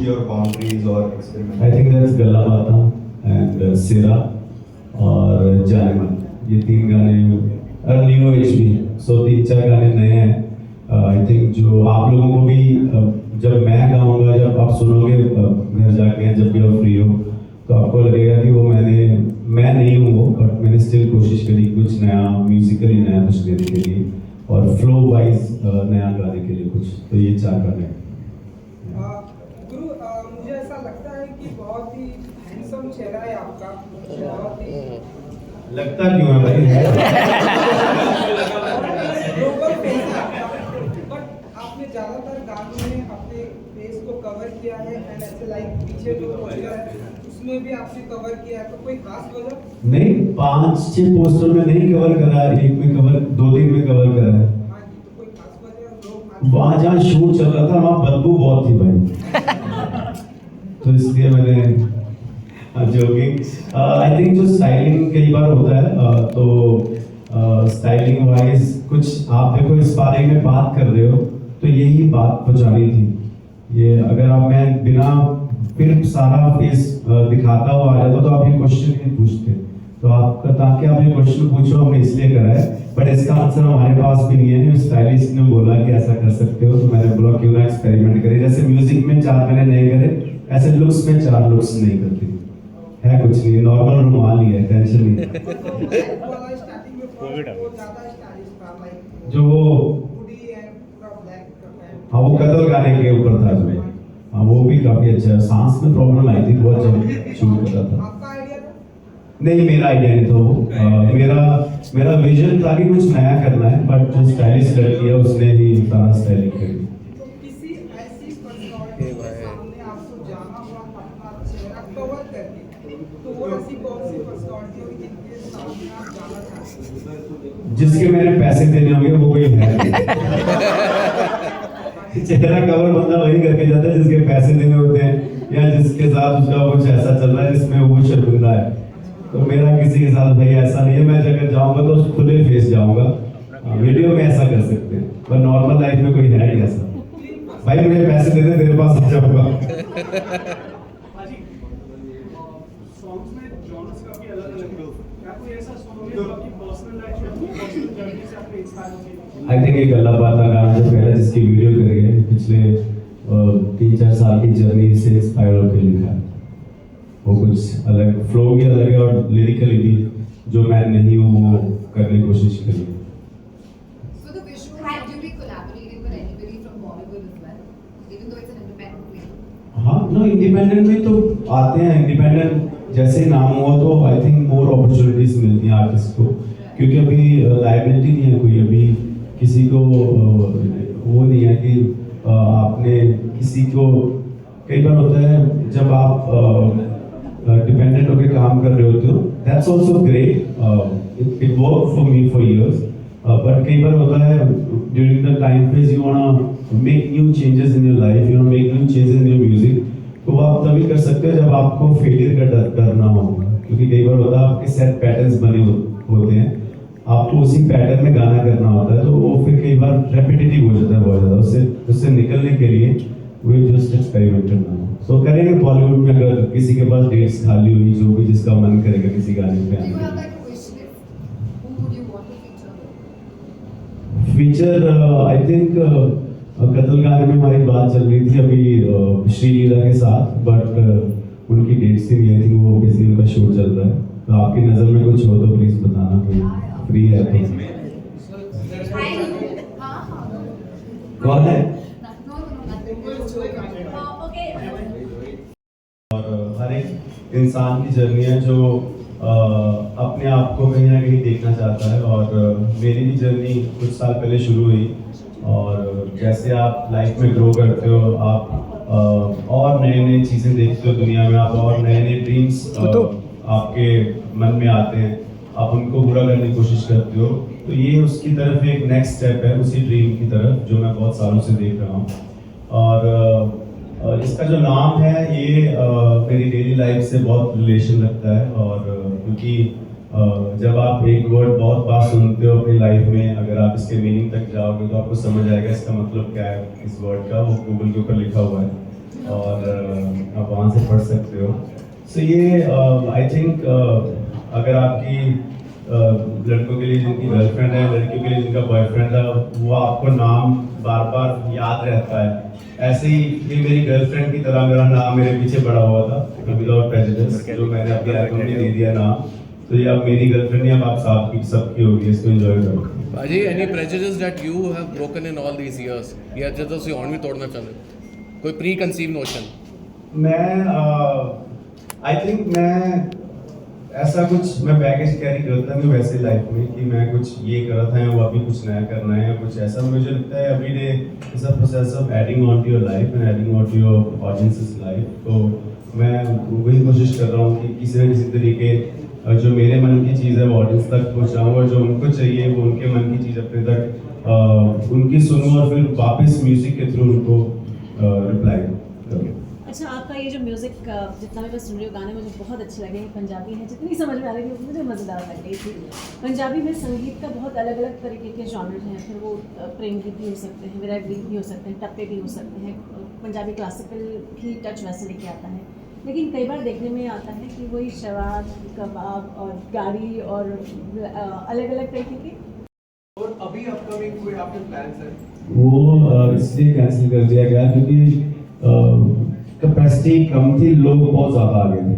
your boundaries or experiment? I think that's गल्ला बाता and सिरा और जाने मन, ये 3 गाने और न्यू एज भी, सो 3-4 गाने नए हैं। आई थिंक जो आप लोगों को भी जब मैं गाऊंगा, जब आप सुनोगे घर जाके, जब भी आप फ्री हो, तो आपको लगेगा कि वो मैं नहीं हूँ वो, बट मैंने स्टिल कोशिश करी कुछ नया, म्यूजिकली नया कुछ देने के लिए और फ्लो वाइज नया गाने के लिए कुछ, तो ये 4 गाने। गुरु, मुझे ऐसा लगता है कि बहुत ही हैंडसम चेहरा है आपका, बहुत ही लगता क्यों है भाई? ग्लोबल फेस है आपका, बट आपने ज्यादातर गानों में अपने फेस को कवर किया है एंड ऐसे लाइक पीछे जो पोस्टर है उसमें भी आपने कवर किया है, तो कोई खास वजह? नहीं, 5-6 पोस्टर में नहीं कवर करा, एक में कवर, 2-3 में कवर करा है। हाँ जी, तो कोई खास वजह? वहाँ जहाँ शूट चल रहा था वहाँ बदबू बहुत थी भाई, तो इसलिए मैंने जोकिंग। आई थिंक जो स्टाइलिंग कई बार होता है, तो स्टाइलिंग वाइज कुछ आप देखो, इस बारे में बात कर रहे हो तो यही बात पहुंचानी थी। ये अगर आप मैं बिना फिर सारा फेस दिखाता हुआ आ जाता तो आप ये क्वेश्चन नहीं पूछते, तो आपका ताकि आप ये क्वेश्चन पूछो हमने इसलिए करा है, बट इसका आंसर हमारे पास भी नहीं है। स्टाइलिस्ट ने बोला कि ऐसा कर सकते हो, तो मैंने बोला क्यों ना एक्सपेरिमेंट करें। जैसे म्यूजिक में 4 मैंने नहीं करे, ऐसे लुक्स में 4 लुक्स नहीं करती है, कुछ नहीं, नॉर्मल रुमाल ही है, टेंशन नहीं है। जो वो हाँ, वो कतल गाने के ऊपर था जो, हाँ वो भी काफी अच्छा है। सांस में प्रॉब्लम आई थी बहुत जब शूट कर रहा था। आपका आइडिया था? नहीं, मेरा आइडिया नहीं था वो, मेरा विजन था कि कुछ नया करना है, बट जो स्टाइलिश लड़की है उसने ही सारा स्टाइलिंग करी। तो किसी ऐसी पर्सनालिटी के सामने आपको जाना हुआ अपना चेहरा कवर करके, तो वो ऐसी कौन सी पर्सनालिटी होगी जिनके सामने आप जाना चाहते हैं? जिसके मैंने पैसे देने होंगे वो कोई है। चेहरा कवर बंदा वही करके जाता है जिसके पैसे देने होते हैं, या जिसके साथ उसका कुछ ऐसा चल रहा है जिसमें वो शर्मिंदा है। तो मेरा किसी के साथ भाई ऐसा नहीं है, मैं जगह जाऊंगा तो खुले फेस जाऊंगा। वीडियो में ऐसा कर सकते हैं, पर नॉर्मल लाइफ में कोई है नहीं ऐसा। भाई मुझे पैसे दे दे, तेरे पास आ जाऊंगा। सॉन्ग्स में जॉनर्स काफी अलग-अलग है, क्या कोई ऐसा सॉन्ग है जो आपकी पर्सनल लाइफ या पर्सनल जर्नी से आपने इंस्पायर होके? आई थिंक एक गल्ला बात का गाना जो पहले जिसकी वीडियो करी है, पिछले 3-4 साल की जर्नी से इंस्पायर होकर लिखा है। वो कुछ अलग, फ्लो भी अलग है और लिरिकली भी जो मैं नहीं हूँ वो करने की कोशिश करी। So the visual, have you been collaborating with anybody from Bollywood as well, even though it's an independent film? हाँ, नो इंडिपेंडेंट में तो आते हैं, इंडिपेंडेंट जैसे नाम हुआ तो आई थिंक मोर अपॉर्चुनिटीज मिलती हैं आर्टिस्ट को, क्योंकि अभी लायबिलिटी नहीं है कोई, अभी किसी को वो नहीं है कि आपने किसी को, कई बार होता है जब आप डिपेंडेंट होकर काम कर रहे होते हो, that's also great, it work for me for years, but कई बार होता है during the time phase you want make new changes in your life, you want make new changes in your music, तो आप तभी कर सकते हो जब आपको फेलियर का डर ना हो, क्योंकि कई बार होता है आपके सेट पैटर्न्स बने होते हैं, आपको उसी पैटर्न में गाना करना होता है, तो वो फिर कई बार रेपिटेटिव हो जाता है बहुत ज़्यादा। उससे निकलने के लिए वी जस्ट एक्सपेरिमेंटेड नाउ, सो करेंगे बॉलीवुड में, अगर किसी के पास डेट्स खाली हुई, जो भी जिसका मन करेगा किसी गाने पे Do you have आने like a wish list? Who would you want to feature? Feature I think कतल गाने में हमारी बात चल रही थी अभी श्रीलीला के साथ, बट उनकी डेट्स ही नहीं, आई थिंक वो किसी उनका शूट चल रहा है, तो आपकी नज़र में कुछ हो तो प्लीज़ बताना, कोई फ्री है तो। कौन है? और हर एक इंसान की जर्नी है जो अपने आप को कहीं ना कहीं देखना चाहता है, और मेरी भी जर्नी कुछ साल पहले शुरू हुई, और जैसे आप लाइफ में ग्रो करते हो, आप और नई चीज़ें देखते हो दुनिया में, आप और नए ड्रीम्स आपके मन में आते हैं, आप उनको पूरा करने की कोशिश करते हो, तो ये उसकी तरफ एक नेक्स्ट स्टेप है, उसी ड्रीम की तरफ जो मैं बहुत सालों से देख रहा हूँ। और इसका जो नाम है ये मेरी डेली लाइफ से बहुत रिलेशन रखता है, और क्योंकि जब आप एक वर्ड बहुत बार सुनते हो अपनी लाइफ में, अगर आप इसके मीनिंग तक जाओगे तो आपको समझ आएगा इसका मतलब क्या है इस वर्ड का, वो गूगल के ऊपर लिखा हुआ है। और आप वहाँ से पढ़ सकते हो। सो ये आई थिंक अगर आपकी लड़कों के लिए जिनकी गर्लफ्रेंड है, लड़कियों के लिए जिनका बॉयफ्रेंड है, वो आपको नाम बार बार याद रहता है। ऐसे ही ये मेरी गर्लफ्रेंड की तरह मेरा नाम मेरे पीछे पड़ा हुआ था, विदाउट प्रेजुडिस, जो मैंने अपने एल्बम में दे दिया नाम। तो ये अब मेरी गर्लफ्रेंड नहीं, अब आप सबकी होगी, इसको एंजॉय करो। Baji, any prejudice that you have broken in all these years? या जो सी और भी तोड़ना चाहते हो? कोई प्री कंसीव नोशन? मैं आई थिंक मैं ऐसा कुछ मैं बैगेज कैरी करता हूँ वैसे लाइफ में कि मैं कुछ ये कर रहा था, वो अभी कुछ नया करना है या कुछ ऐसा। मुझे लगता है every day is a process of adding on to your life and adding on to your audiences life. तो मैं वही कोशिश कर रहा हूँ कि किसी न किसी तरीके जो मेरे मन की चीज़ है वो ऑडियंस तक पहुँचाऊँ, और जो उनको चाहिए वो उनके मन की चीज़ अपने तक उनकी सुनूँ और फिर वापस म्यूज़िक के थ्रू उनको रिप्लाई करूँ। अच्छा, आपका ये जो म्यूज़िक जितना भी मैं सुन रही हूँ गाने मुझे बहुत अच्छे लगे। पंजाबी है, जितनी समझ में आ रही थी मुझे मज़ेदार लग रही थी। पंजाबी में संगीत का बहुत अलग अलग तरीके के जॉनर हैं, फिर वो प्रेम गीत भी हो सकते हैं, विरह गीत भी हो सकते हैं, टप्पे भी हो सकते हैं। पंजाबी क्लासिकल भी टच वैसे लेके आता है, लेकिन कई बार देखने में आता है कि वही शराब, कबाब और गाड़ी और अलग अलग तरीके के। और अभी अपकमिंग कोई आपके प्लान्स हैं? वो इसलिए कैंसिल कर दिया गया क्योंकि कैपेसिटी कम थी, लोग बहुत ज़्यादा आ गए थे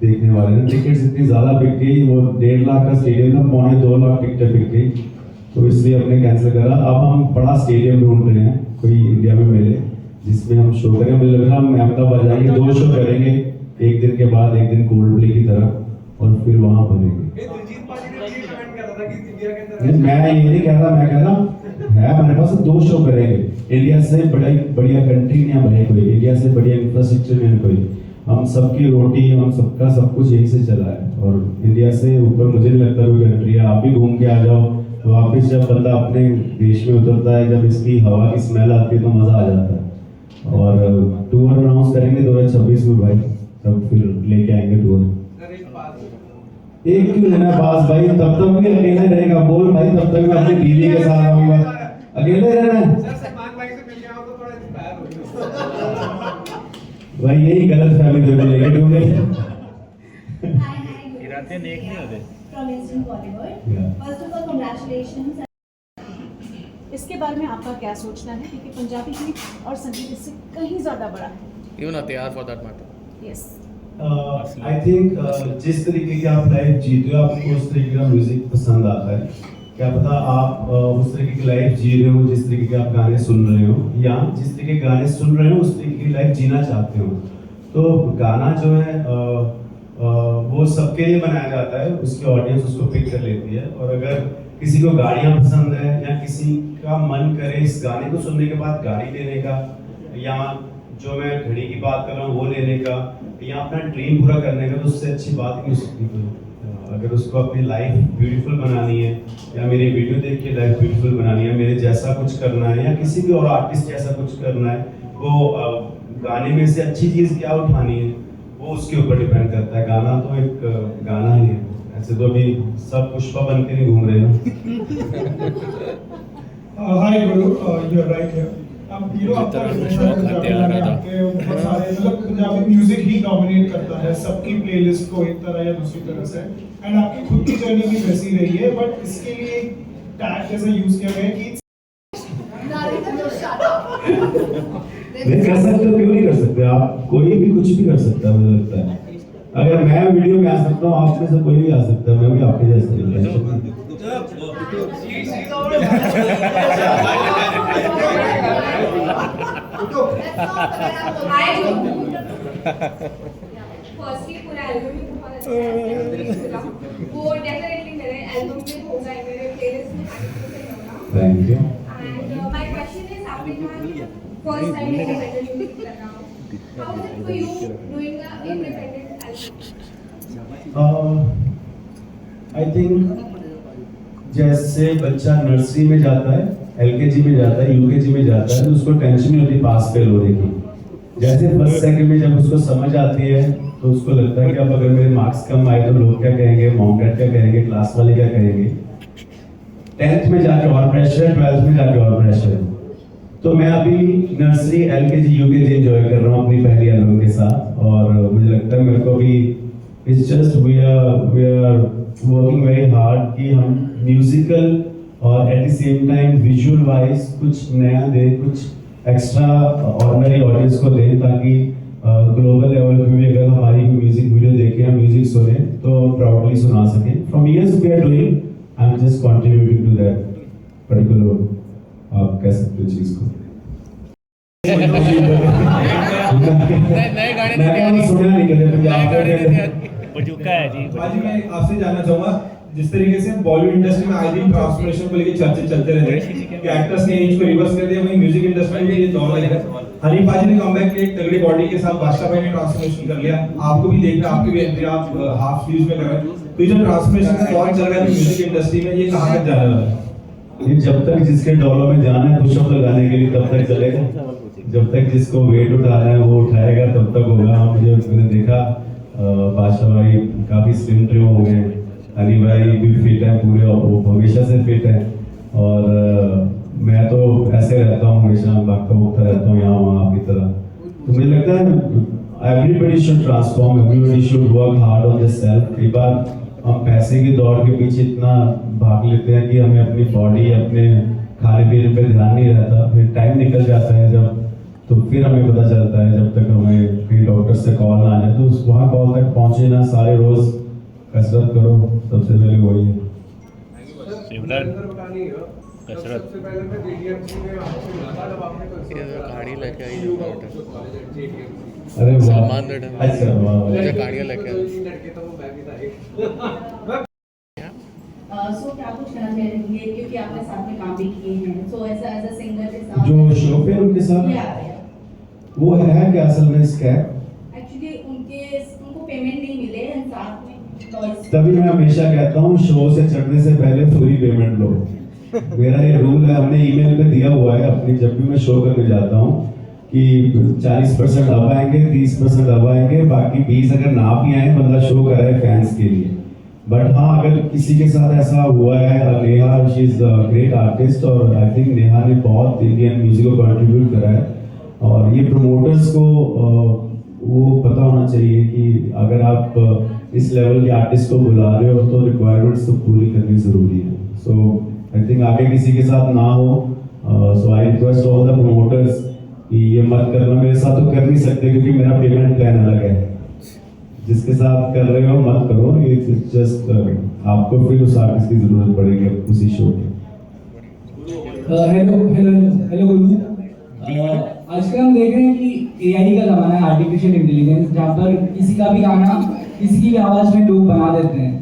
देखने वाले ने। टिकट्स इतनी ज़्यादा बिक गई, वो 1.5 लाख का स्टेडियम था, 2.25 लाख टिकटें बिक गई, तो इसलिए हमने कैंसिल करा। अब हम बड़ा स्टेडियम ढूंढ रहे हैं कोई इंडिया में मिले जिसमें हम शो करें। मुझे लग रहा है हम अहमदाबाद जाएंगे, 2 शो करेंगे, एक दिन के बाद एक दिन कोल्ड प्ले की तरह, और फिर वहाँ बनेंगे। दिलजीत पाजी ने ये कमेंट कर रहा था कि इंडिया के अंदर मैं ये नहीं कह रहा, मैं कह रहा है हमारे पास 2 शो करेंगे। इंडिया से बढ़िया कंट्री नहीं है भाई कोई, इंडिया से बढ़िया इंफ्रास्ट्रक्चर नहीं है कोई। हम सबकी रोटी, हम सबका सब कुछ यहीं से चला है, और इंडिया से ऊपर मुझे नहीं लगता कोई कंट्री है। आप भी घूम के आ जाओ, तो वापिस जब बंदा अपने देश में उतरता है, जब इसकी हवा की स्मेल आती है तो मज़ा आ जाता है। और टूर अनाउंस करेंगे 2026 में भाई, तब फिर लेके आएंगे टूर। एक क्यों लेना पास भाई, तब तक भी अकेले रहेगा। बोल भाई, तब तक मैं अपनी बीवी के साथ रहूंगा, अकेले रहना है। सर सलमान भाई से मिल गया हो तो थोड़ा इंस्पायर हो गया। भाई यही गलत फैमिली देखो लेके डूबे। इरादे नेक नहीं होते। From Instant Bollywood. Yeah. First of all, congratulations. इसके बारे में आपका क्या सोचना है, क्योंकि पंजाबी गीत और संगीत इससे कहीं ज़्यादा बड़ा है। Even हथियार for that matter. Yes, I think जिस तरीके की आप लाइफ जीते हो, आपको उस तरीके का म्यूजिक पसंद आता है। क्या पता आप उस तरीके की लाइफ जी रहे हो जिस तरीके के आप गाने सुन रहे हो, या जिस तरीके के गाने सुन रहे हो उस तरीके की लाइफ जीना चाहते हो। तो गाना जो है वो सबके लिए बनाया जाता है, उसकी ऑडियंस उसको पिक कर लेती है। और अगर किसी को गाड़ियाँ पसंद है, या किसी का मन करे इस गाने को सुनने के बाद गाड़ी लेने का, या जो मैं घड़ी की बात कर रहा हूँ वो लेने का, या अपना ड्रीम पूरा करने का, तो उससे अच्छी बात ही नहीं हो सकती। तो अगर उसको अपनी लाइफ ब्यूटीफुल बनानी है, या मेरी वीडियो देख के लाइफ ब्यूटीफुल बनानी है, मेरे जैसा कुछ करना है, या किसी भी और आर्टिस्ट जैसा कुछ करना है, वो गाने में से अच्छी चीज़ क्या उठानी है वो उसके ऊपर डिपेंड करता है। गाना तो एक गाना ही है, ऐसे तो अभी सब पुष्पा बन के नहीं घूम रहे ना। हाय गुरु, यू आर राइट हियर। अब हीरो आपका बहुत सारे मतलब पंजाबी म्यूजिक ही डोमिनेट करता है सबकी प्लेलिस्ट को एक तरह या दूसरी तरह से, एंड आपकी खुद की जर्नी भी वैसी रही है, बट इसके लिए एक टैग जैसा यूज किया गया है कि नहीं कर सकते, क्यों नहीं कर सकते? आप कोई भी कुछ भी कर सकता है, मुझे लगता है। अगर मैं वीडियो में आ सकता हूँ, आप में से कोई भी आ सकता है, मैं भी आपके जैसा ही फर्स्टली पूरा एल्बम भी बहुत अच्छा है, वो डेफिनेटली मेरे एल्बम में होगा, मेरे प्लेलिस्ट में 100% होगा। Thank you. And my question is, आपने कहा फर्स्ट टाइम इंडिपेंडेंट म्यूजिक कर रहा हूं, how is it for you doing a independent album? I think जैसे बच्चा नर्सरी में जाता है, एलकेजी में जाता है, यूकेजी में जाता है, तो उसको टेंशन नहीं होती पास फेल होने की। जैसे फर्स्ट सेकंड में जब उसको समझ आती है तो उसको लगता है कि अब अगर मेरे मार्क्स कम आए तो लोग क्या कहेंगे, मॉम डैड क्या कहेंगे, क्लास वाले क्या कहेंगे। 10th में जाके और प्रेशर है, 12th में जाके और प्रेशर है। तो मैं अभी नर्सरी LKG UKG एंजॉय कर रहा हूँ अपनी पहली एल्बम के साथ, और मुझे लगता है मेरे को भी it's just we are working very hard कि हम म्यूजिकल और at the same time visual wise कुछ नया दें, कुछ एक्स्ट्रा ऑर्डिनरी ऑडियंस को दें, ताकि ग्लोबल लेवल पे भी अगर हमारी म्यूजिक वीडियो देखें या म्यूजिक सुने तो प्राउडली सुना सकें। From years we are doing, I am just contributing to that particular, आप कह सकते हो चीज को। नए गाने नहीं मैंने सुना नहीं कभी पंजाब का। बजूका है जी। बाजी मैं आपसे जानना चाहूंगा, जिस तरीके से बॉलीवुड इंडस्ट्री में आए दिन ट्रांसफॉर्मेशन को लेकर चर्चे चलते रहते हैं कि एक्टर्स ने एज को रिवर्स कर दिया, वहीं म्यूजिक इंडस्ट्री में ये दौर लग रहा है। हनी पाजी ने कमबैक किया, एक तगड़ी बॉडी के साथ बादशाह भाई ने ट्रांसफॉर्मेशन कर लिया, आपको भी देख रहे हैं, आपकी भी एंट्री आप हाफ स्लीव्स में कर रहे हैं, तो ये जो ट्रांसफॉर्मेशन का दौर चल रहा है म्यूजिक इंडस्ट्री में, ये कहां तक जाने वाला है? ये जब तक जिसके डॉलों में जाना है पुशअप लगाने के लिए तब तक चलेगा, जब तक जिसको वेट उठाना है वो उठाएगा तब तक होगा। मुझे मैंने देखा बादशाह भाई काफी स्लिम ट्रिम हो गए, हनी भाई भी फिट है पूरे, वो हमेशा से फिट है, और मैं तो ऐसे रहता हूँ, हमेशा भागता भुगता रहता हूँ यहाँ वहाँ आपकी तरह। तो मुझे लगता है everybody should transform, everybody should work hard on this self. कई बार हम पैसे की दौड़ के पीछे इतना भाग लेते हैं कि हमें अपनी बॉडी, अपने खाने पीने पे ध्यान नहीं रहता, फिर टाइम निकल जाता है जब, तो फिर हमें पता चलता है जब तक हमें कहीं डॉक्टर से कॉल ना आ जाए, तो उस वहाँ कॉल तक पहुँचे ना, सारे रोज कसरत करो, सबसे पहले वही है। कसरत सबसे पहले मैं JDMC में आपसे मिला था जब आपने ये जो गाड़ी लेके आई अरे वाह, सामान दे डाला। अच्छा वाह, मुझे गाड़ियाँ लेके आई। लड़के तो वो मैं भी था एक। सो क्या कुछ कहना चाहेंगे, क्योंकि आपने साथ में काम भी किए हैं, सो एज अ सिंगर के साथ जो शो पे उनके साथ वो है क्या असल में स्कैम? एक्चुअली उनको पेमेंट नहीं मिले हैं साथ में, तभी मैं हमेशा कहता हूँ शो से चढ़ने से पहले पूरी पेमेंट लो। मेरा ये रूल है, हमने ईमेल पे दिया हुआ है अपनी, जब भी मैं शो करने जाता हूँ कि 40% अब आएंगे, 30% अब आएंगे, बाकी 20 अगर ना भी आए बंदा शो कर रहा है फैंस के लिए। बट हाँ, अगर किसी के साथ ऐसा हुआ है, Neha she is a great artist, और आई थिंक नेहा ने बहुत इंडियन म्यूजिक को कंट्रीब्यूट करा है, और ये प्रमोटर्स को वो पता होना चाहिए कि अगर आप इस लेवल के आर्टिस्ट को बुला रहे हो तो रिक्वायरमेंट्स तो पूरी करनी जरूरी है। सो आई थिंक आगे किसी के साथ ना हो, so I request all the promoters कि ये मत करना। मेरे साथ तो कर नहीं सकते क्योंकि मेरा पेमेंट प्लान अलग है, जिसके साथ कर रहे हो मत करो, ये जस्ट आपको फिर उस आर्टिस्ट की जरूरत पड़ेगी उसी शो की। हेलो गुरु, आजकल हम देख रहे हैं कि AI का ज़माना है, आर्टिफिशियल इंटेलिजेंस, जहाँ पर किसी का भी गाना किसी की भी आवाज़ में लोग बना देते हैं।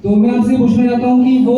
तो मैं आपसे पूछना चाहता हूँ कि वो